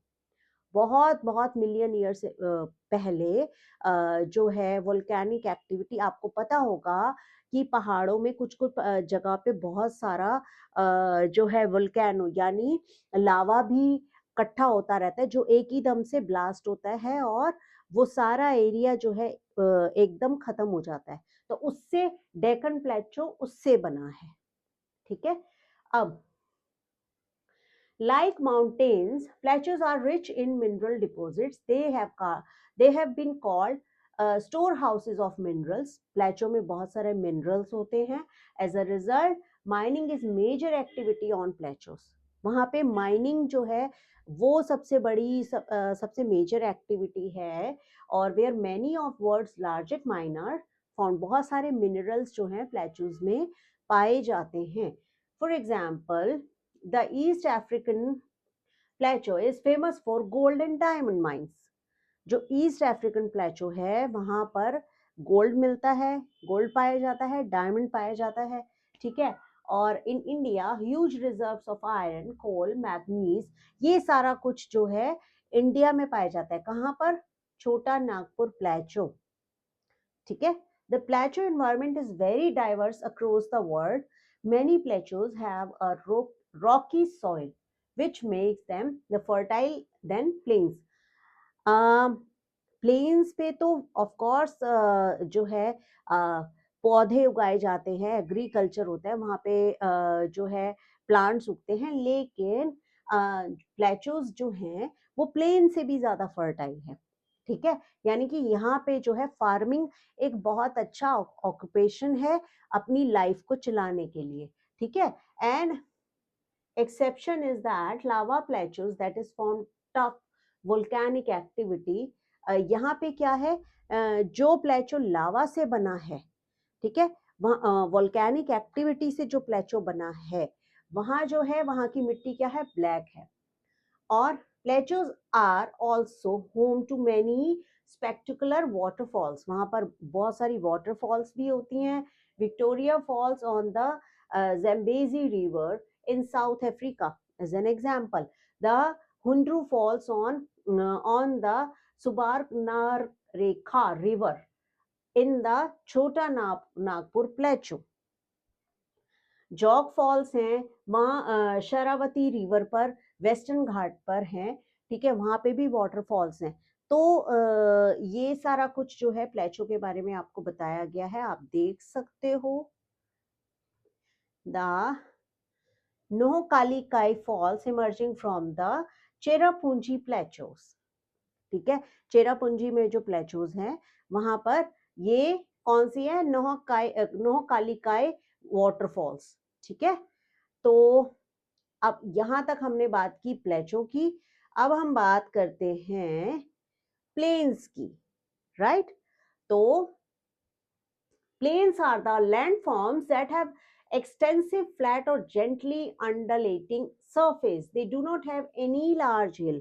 बहुत बहुत मिलियन ईयर से पहले जो है वोल्केनिक एक्टिविटी, आपको पता होगा कि पहाड़ों में कुछ कुछ जगह पे बहुत सारा जो है वोल्केनो यानी लावा भी इकट्ठा होता रहता है, जो एक ही दम से ब्लास्ट होता है और वो सारा एरिया जो है एकदम खत्म हो जाता है. तो उससे डेक्कन प्लेटो उससे बना है. ठीक है. अब like mountains, plateaus are rich in mineral deposits. They have been called storehouses of minerals. Plateau में बहुत सारे minerals होते हैं. As a result, mining is major activity on plateaus. वहाँ पे mining जो है वो सबसे बड़ी सबसे major activity है, और where many of world's largest miner found. बहुत सारे minerals जो हैं plateaus में पाए जाते हैं. For example, the East African Plateau is famous for gold and diamond mines. जो ईस्ट अफ्रीकन प्लेटो है वहां पर गोल्ड मिलता है, गोल्ड पाया जाता है, डायमंड पाया जाता है. ठीक है. और in India huge reserves of iron, coal, manganese, ये सारा कुछ जो है इंडिया में पाया जाता है. कहाँ पर? छोटा नागपुर प्लेटो. ठीक है. The plateau environment is very diverse across the world. Many plateaus have a rocky soil, which makes them the fertile than plains. Plains पे तो ऑफ कोर्स जो है पौधे उगाए जाते हैं, एग्रीकल्चर होता है वहाँ पे, जो है प्लांट्स उगते हैं, लेकिन प्लेटोज जो हैं वो प्लेन से भी ज्यादा फर्टाइल है. ठीक है. यानी कि यहाँ पे जो है फार्मिंग एक बहुत अच्छा ऑक्यूपेशन है अपनी लाइफ को चलाने के लिए. ठीक है. And exception is that lava plateaus that is formed tough volcanic activity. यहाँ पे क्या है, जो प्लेचो लावा से बना है, ठीक है, वहाँ वोल्केनिक एक्टिविटी से जो प्लेचो बना है वहाँ जो है वहाँ की मिट्टी क्या है, ब्लैक है. और plateaus are also home to many spectacular waterfalls. वहाँ पर बहुत सारी वाटरफॉल्स भी होती हैं. Victoria falls on the Zambezi River in South Africa as an example. The Hundru Falls on the Subarnarekha River in the Chota Nagpur Plateau. Jog falls हैं वहाँ Sharavathi river पर, वेस्टर्न घाट पर हैं. ठीक है. वहाँ पे भी वाटरफॉल्स हैं. तो ये सारा कुछ जो है प्लेचो के बारे में आपको बताया गया है, आप देख सकते हो. The Nohkalikai Falls emerging from the Cherrapunji Plateaus. ठीक है. चेरापूंजी में जो प्लेचोज हैं वहां पर ये कौन सी है, नोहकालिकाई वाटरफॉल्स. ठीक है. तो अब यहां तक हमने बात की प्लेचो की. अब हम बात करते हैं प्लेन्स की. राइट. तो plains are the landforms that have extensive flat or gently undulating surface, they do not have any large hill.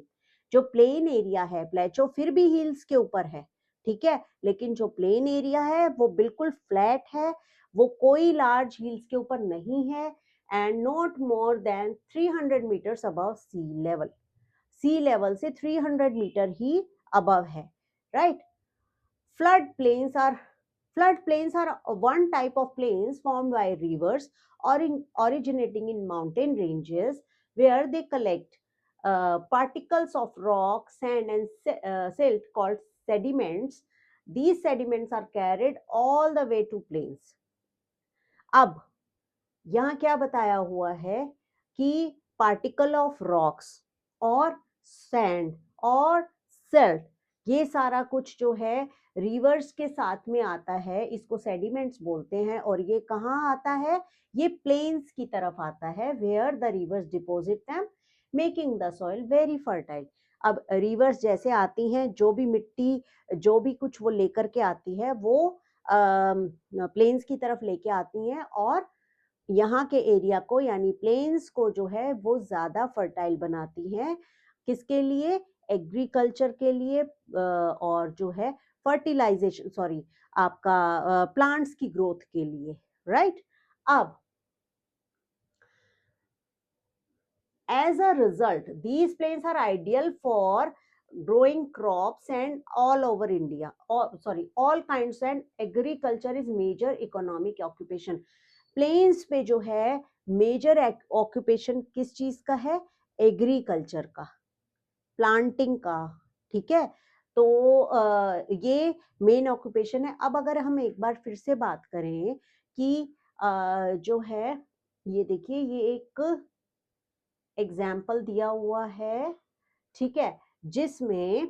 जो प्लेन एरिया है, प्लेचो फिर भी हिल्स के ऊपर है, ठीक है, लेकिन जो प्लेन एरिया है वो बिल्कुल फ्लैट है, वो कोई लार्ज हिल्स के ऊपर नहीं है, and not more than 300 metres above sea level से 300 मीटर ही अबव है, right. flood plains are floodplains are one type of plains formed by rivers or originating in mountain ranges where they collect particles of rock, sand, and silt called sediments. These sediments are carried all the way to plains. अब यहाँ क्या बताया हुआ है कि particle of rocks और sand और silt, ये सारा कुछ जो है रिवर्स के साथ में आता है, इसको सेडिमेंट्स बोलते हैं, और ये कहाँ आता है, ये प्लेन्स की तरफ आता है, where the rivers deposit them making the soil very fertile. अब रिवर्स जैसे आती हैं, जो भी मिट्टी जो भी कुछ वो लेकर के आती है वो प्लेन्स की तरफ लेके आती हैं, और यहाँ के एरिया को यानी प्लेन्स को जो है वो ज़्यादा फर्टाइल बनाती हैं, किसके लिए, एग्रीकल्चर के लिए, और जो है फर्टिलाइजेशन, सॉरी, आपका प्लांट्स की ग्रोथ के लिए, राइट। अब as a result these plains are ideal for growing crops and all over India, all kinds, and agriculture is major economic occupation। Plains पे जो है मेजर ऑक्यूपेशन किस चीज का है, एग्रीकल्चर का, प्लांटिंग का, ठीक है। तो ये मेन ऑक्यूपेशन है। अब अगर हम एक बार फिर से बात करें कि जो है, ये देखिए, ये एक एग्जाम्पल दिया हुआ है, ठीक है, जिसमें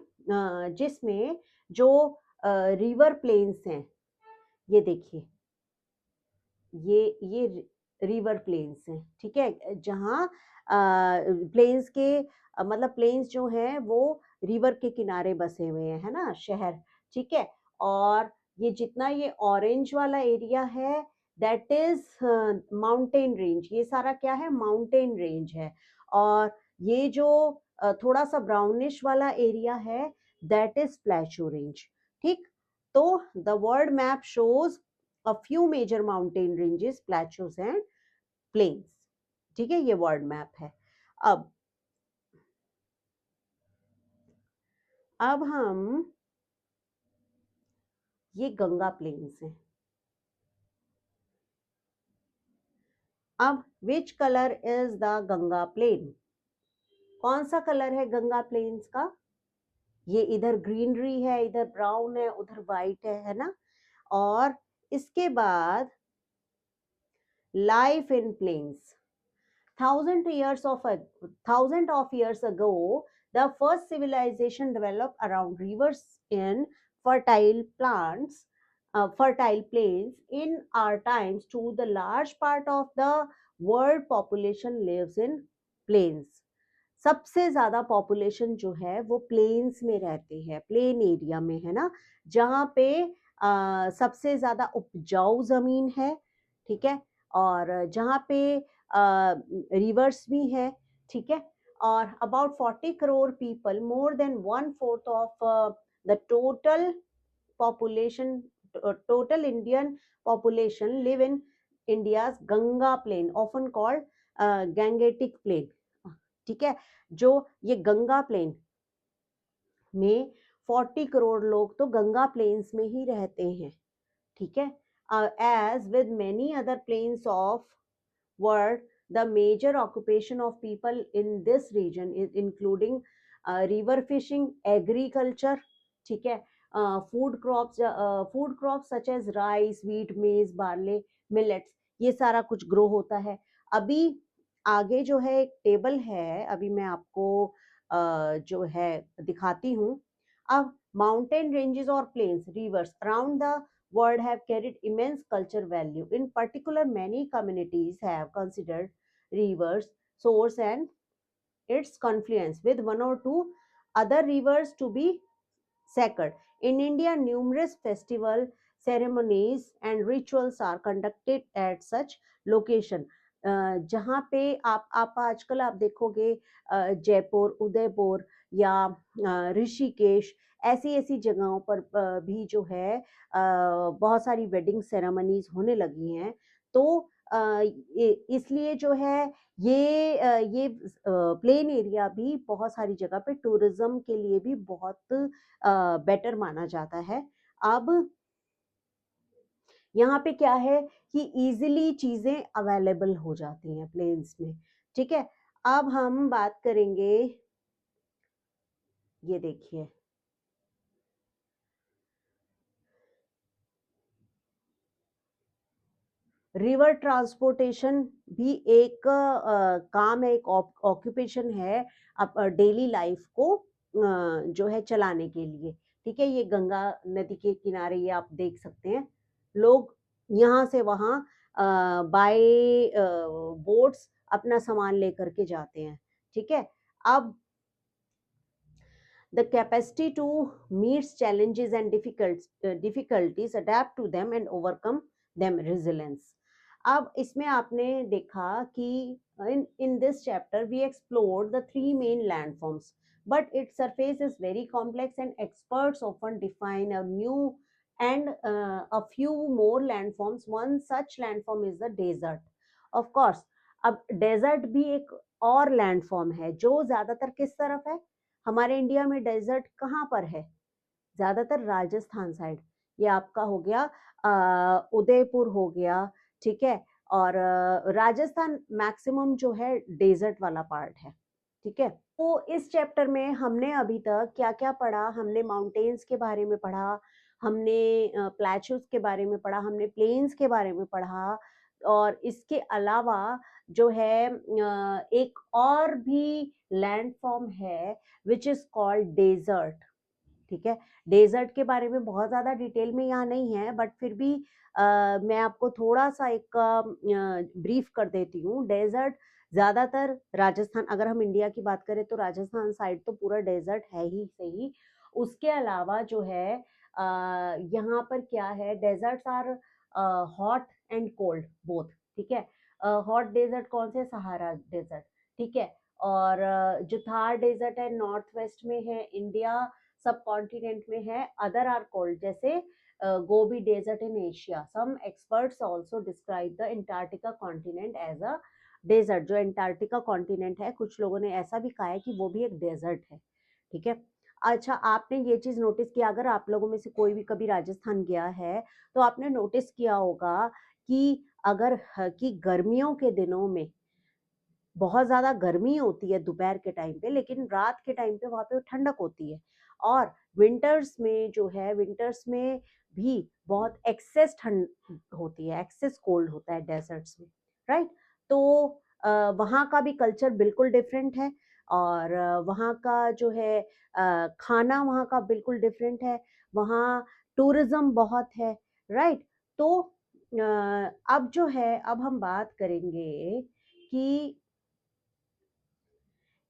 जो रिवर प्लेन्स हैं, ये देखिए, ये रिवर प्लेन्स हैं, ठीक है, जहाँ प्लेन्स के मतलब प्लेन्स जो हैं वो रिवर के किनारे बसे हुए हैं, है ना, शहर, ठीक है। और ये जितना ये ऑरेंज वाला एरिया है दैट इज माउंटेन रेंज, ये सारा क्या है, माउंटेन रेंज है। और ये जो थोड़ा सा ब्राउनिश वाला एरिया है दैट इज प्लेचो रेंज, ठीक। तो the world map shows a few major mountain ranges, plateaus and plains, ठीक है, ये वर्ल्ड मैप है। अब हम, ये गंगा प्लेन्स हैं। अब which colour is the Ganga plain, कौन सा कलर है गंगा प्लेन्स का, ये इधर ग्रीनरी है, इधर ब्राउन है, उधर वाइट है ना। और इसके बाद life in plains, thousand of years ago, the first civilization developed around rivers in fertile plants, fertile plains. In our times, too, the large part of the world population lives in plains. सबसे ज्यादा population जो है वो planes में रहते हैं, plain area में, है ना, जहाँ पे सबसे ज्यादा उपजाऊ जमीन है, ठीक है, और जहाँ पे रिवर्स भी है, ठीक है। और about 40 crore people, more than 1/4 of the population total Indian population live in India's Ganga plain, often called Gangetic plain, ठीक है। जो ये गंगा प्लेन में 40 करोड़ लोग तो गंगा प्लेन्स में ही रहते हैं, ठीक है। As with many other plains of world, the major occupation of people in this region is including river fishing, agriculture, ठीक है, food crops such as rice, wheat, maize, barley, millets, ये सारा कुछ ग्रो होता है। अभी आगे जो है एक टेबल है, अभी मैं आपको जो है दिखाती हूँ। अब माउंटेन रेंजेस और plains, rivers around the world have carried immense culture value. In particular, many communities have considered rivers source and its confluence with one or two other rivers to be sacred. In India, numerous festivals ceremonies and rituals are conducted at such location. जहाँ पे आप आजकल आप देखोगे जयपुर, उदयपुर या ऋषिकेश, ऐसी ऐसी जगहों पर भी जो है बहुत सारी वेडिंग सेरेमनीज होने लगी हैं। तो इसलिए जो है ये प्लेन एरिया भी बहुत सारी जगह पे टूरिज्म के लिए भी बहुत बेटर माना जाता है। अब यहाँ पे क्या है कि इजीली चीजें अवेलेबल हो जाती हैं प्लेन्स में, ठीक है। अब हम बात करेंगे, ये देखिए, रिवर ट्रांसपोर्टेशन भी एक काम है, एक ऑक्यूपेशन है डेली लाइफ को जो है चलाने के लिए, ठीक है। ये गंगा नदी के किनारे ये आप देख सकते हैं, लोग यहाँ से वहाँ बाय बोट्स अपना सामान लेकर के जाते हैं, ठीक है। अब the capacity to meet challenges and difficulties, adapt to them and overcome them, resilience. अब इसमें आपने देखा कि in this chapter we explored the three main landforms, but its surface is very complex and experts often define a new and a few more landforms. One such landform is the desert. Of course, अब desert भी एक और landform है जो ज्यादातर किस तरफ है, हमारे इंडिया में डेजर्ट कहाँ पर है, ज्यादातर राजस्थान साइड। ये आपका हो गया उदयपुर हो गया, ठीक है। और राजस्थान मैक्सिमम जो है डेजर्ट वाला पार्ट है, ठीक है। तो इस चैप्टर में हमने अभी तक क्या क्या पढ़ा, हमने माउंटेन्स के बारे में पढ़ा, हमने प्लेचूज के बारे में पढ़ा, हमने प्लेन्स के बारे में पढ़ा, और इसके अलावा जो है एक और भी लैंड फॉर्म है विच इज कॉल्ड डेजर्ट, ठीक है। डेजर्ट के बारे में बहुत ज्यादा डिटेल में यहाँ नहीं है, बट फिर भी मैं आपको थोड़ा सा एक ब्रीफ कर देती हूँ। डेजर्ट ज्यादातर राजस्थान, अगर हम इंडिया की बात करें तो राजस्थान साइड तो पूरा डेजर्ट है ही सही। उसके अलावा जो है यहाँ पर क्या है, deserts are hot and cold both, ठीक है। हॉट डेजर्ट कौन से, सहारा डेजर्ट, ठीक है। और जो थार डेजर्ट है नॉर्थ वेस्ट में है, इंडिया सब कॉन्टिनेंट में है। अदर आर कोल्ड, जैसे Gobi desert in Asia. Some experts also describe the Antarctica continent as a desert. जो अंटार्कटिका कॉन्टिनेंट है, कुछ लोगों ने ऐसा भी कहा है कि वो भी एक डेजर्ट है, ठीक है। अच्छा, आपने ये चीज नोटिस किया, अगर आप लोगों में से कोई भी कभी राजस्थान गया है तो आपने नोटिस किया होगा कि अगर कि गर्मियों के दिनों में बहुत ज्यादा गर्मी होती है दोपहर के टाइम पे, लेकिन रात के टाइम पे वहां पे ठंडक होती है। और विंटर्स में जो है, विंटर्स में भी बहुत एक्सेस ठंड होती है, एक्सेस कोल्ड होता है डेजर्ट्स में, राइट। तो वहाँ का भी कल्चर बिल्कुल डिफरेंट है, और वहाँ का जो है खाना वहाँ का बिल्कुल डिफरेंट है, वहाँ टूरिज्म बहुत है, राइट। तो अब जो है, अब हम बात करेंगे कि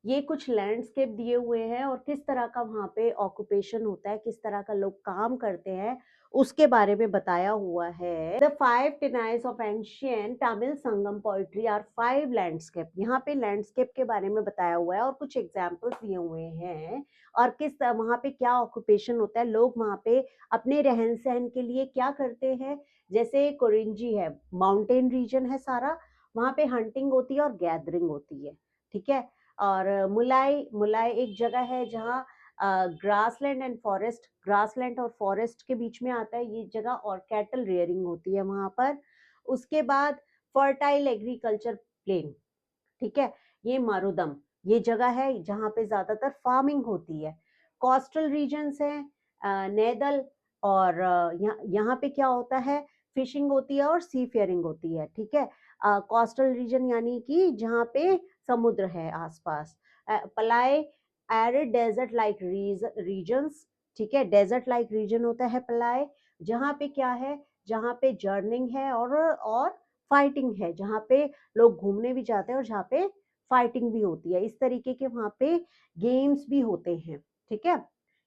ये कुछ लैंडस्केप दिए हुए हैं और किस तरह का वहाँ पे ऑक्यूपेशन होता है, किस तरह का लोग काम करते हैं, उसके बारे में बताया हुआ है। The 5 tinais of ancient Tamil Sangam poetry are 5 landscape. यहाँ पे लैंडस्केप के बारे में बताया हुआ है और कुछ एग्जाम्पल्स दिए हुए हैं, और किस वहाँ पे क्या ऑक्यूपेशन होता है, लोग वहाँ पे अपने रहन सहन के लिए क्या करते हैं। जैसे कोरिंजी है, माउंटेन रीजन है सारा, वहाँ पे हंटिंग होती है और गैदरिंग होती है, ठीक है। और मुलाई, मुलाई एक जगह है जहाँ ग्रासलैंड एंड फॉरेस्ट, ग्रासलैंड और फॉरेस्ट के बीच में आता है ये जगह, और कैटल रेयरिंग होती है वहां पर। उसके बाद फर्टाइल एग्रीकल्चर प्लेन, ठीक है, ये मारुदम, ये जगह है जहाँ पे ज्यादातर फार्मिंग होती है। कोस्टल रीजन्स है नैदल, और यहाँ पे क्या होता है, फिशिंग होती है और सी फेयरिंग होती है, ठीक है। कोस्टल रीजन यानी कि जहाँ पे समुद्र है आसपास। पलाय एरिड डेजर्ट लाइक रीजन्स, ठीक है, डेजर्ट लाइक रीजन होता है पलाय, जहाँ पे क्या है, जहाँ पे जर्निंग है और फाइटिंग है, जहाँ पे लोग घूमने भी जाते हैं और जहाँ पे फाइटिंग भी होती है, इस तरीके के वहाँ पे गेम्स भी होते हैं, ठीक है।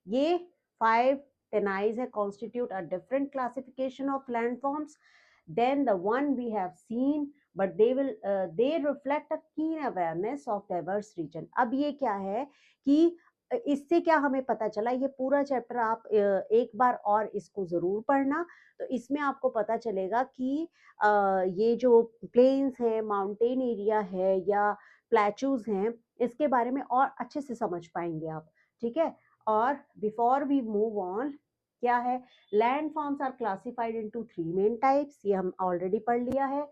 ये 5 टेनाइज है, constitute a different classification of landforms than the one we have seen, but they reflect a keen awareness of diverse region. अब ये क्या है कि इससे क्या हमें पता चला, ये पूरा चैप्टर आप एक बार और इसको जरूर पढ़ना, तो इसमें आपको पता चलेगा कि ये जो प्लेन्स हैं, माउंटेन एरिया है या प्लेचूज हैं, इसके बारे में और अच्छे से समझ पाएंगे आप, ठीक है। और बिफोर वी मूव ऑन, क्या है, land forms are classified into 3 main types, ये हम ऑलरेडी पढ़ लिया है।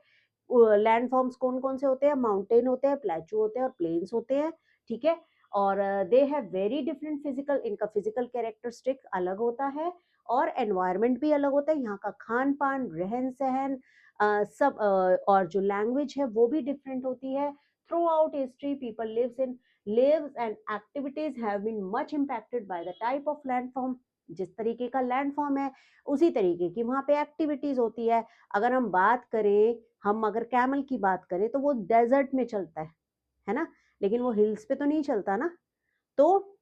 लैंड फॉर्म्स कौन कौन से होते हैं, माउंटेन होते हैं, प्लेचू होते हैं और प्लेन्स होते हैं, ठीक है। और they have very different physical, इनका फिजिकल कैरेक्टरिस्टिक अलग होता है और एनवायरनमेंट भी अलग होता है, यहाँ का खान पान, रहन सहन, सब और जो लैंग्वेज है वो भी डिफरेंट होती है। Throughout history people lives and activities have been much impacted by the type of landform, जिस तरीके का लैंडफॉर्म है उसी तरीके की वहाँ पे एक्टिविटीज होती है। अगर हम बात करें, हम अगर कैमल की बात करें तो वो डेजर्ट में चलता है ना, लेकिन वो हिल्स पे तो नहीं चलता ना। तो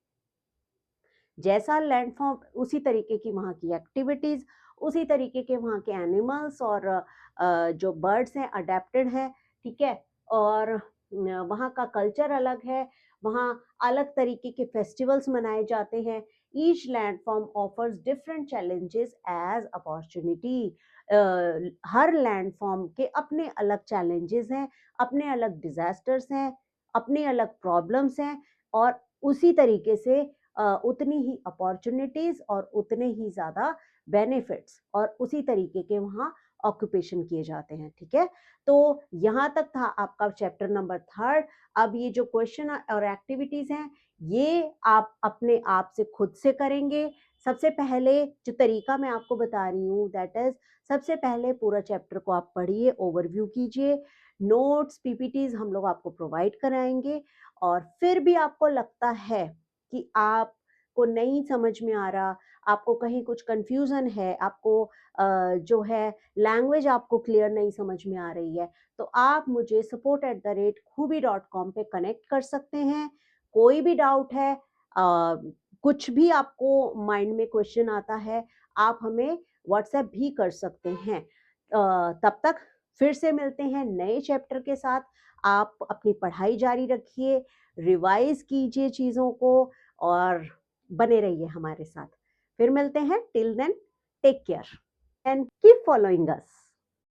जैसा लैंडफॉर्म उसी तरीके की वहाँ की एक्टिविटीज, उसी तरीके के वहाँ के एनिमल्स और जो बर्ड्स हैं अडेप्टेड हैं, ठीक है। और वहाँ का कल्चर अलग है, वहाँ अलग तरीके के फेस्टिवल्स मनाए जाते हैं। Each landform offers different challenges as opportunity. हर लैंडफॉर्म के अपने अलग चैलेंजेस हैं, अपने अलग डिजास्टर्स हैं, अपने अलग प्रॉब्लम्स हैं, और उसी तरीके से उतनी ही अपॉर्चुनिटीज और उतने ही ज्यादा बेनिफिट्स और उसी तरीके के वहाँ ऑक्यूपेशन किए जाते हैं, ठीक है। तो यहाँ तक था आपका चैप्टर नंबर 3। अब ये जो क्वेश्चन और एक्टिविटीज हैं ये आप अपने आप से खुद से करेंगे। सबसे पहले जो तरीका मैं आपको बता रही हूँ दैट इज, सबसे पहले पूरा चैप्टर को आप पढ़िए, ओवरव्यू कीजिए, नोट्स पीपीटीज हम लोग आपको प्रोवाइड कराएंगे। और फिर भी आपको लगता है कि आपको नहीं समझ में आ रहा, आपको कहीं कुछ कंफ्यूजन है, आपको जो है लैंग्वेज आपको क्लियर नहीं समझ में आ रही है, तो आप मुझे support@खूबी.com पे कनेक्ट कर सकते हैं। कोई भी डाउट है, कुछ भी आपको माइंड में क्वेश्चन आता है, आप हमें व्हाट्सएप भी कर सकते हैं। तब तक फिर से मिलते हैं नए चैप्टर के साथ। आप अपनी पढ़ाई जारी रखिए, रिवाइज कीजिए चीज़ों को और बने रहिए हमारे साथ। फिर मिलते हैं, till then take care and keep following us.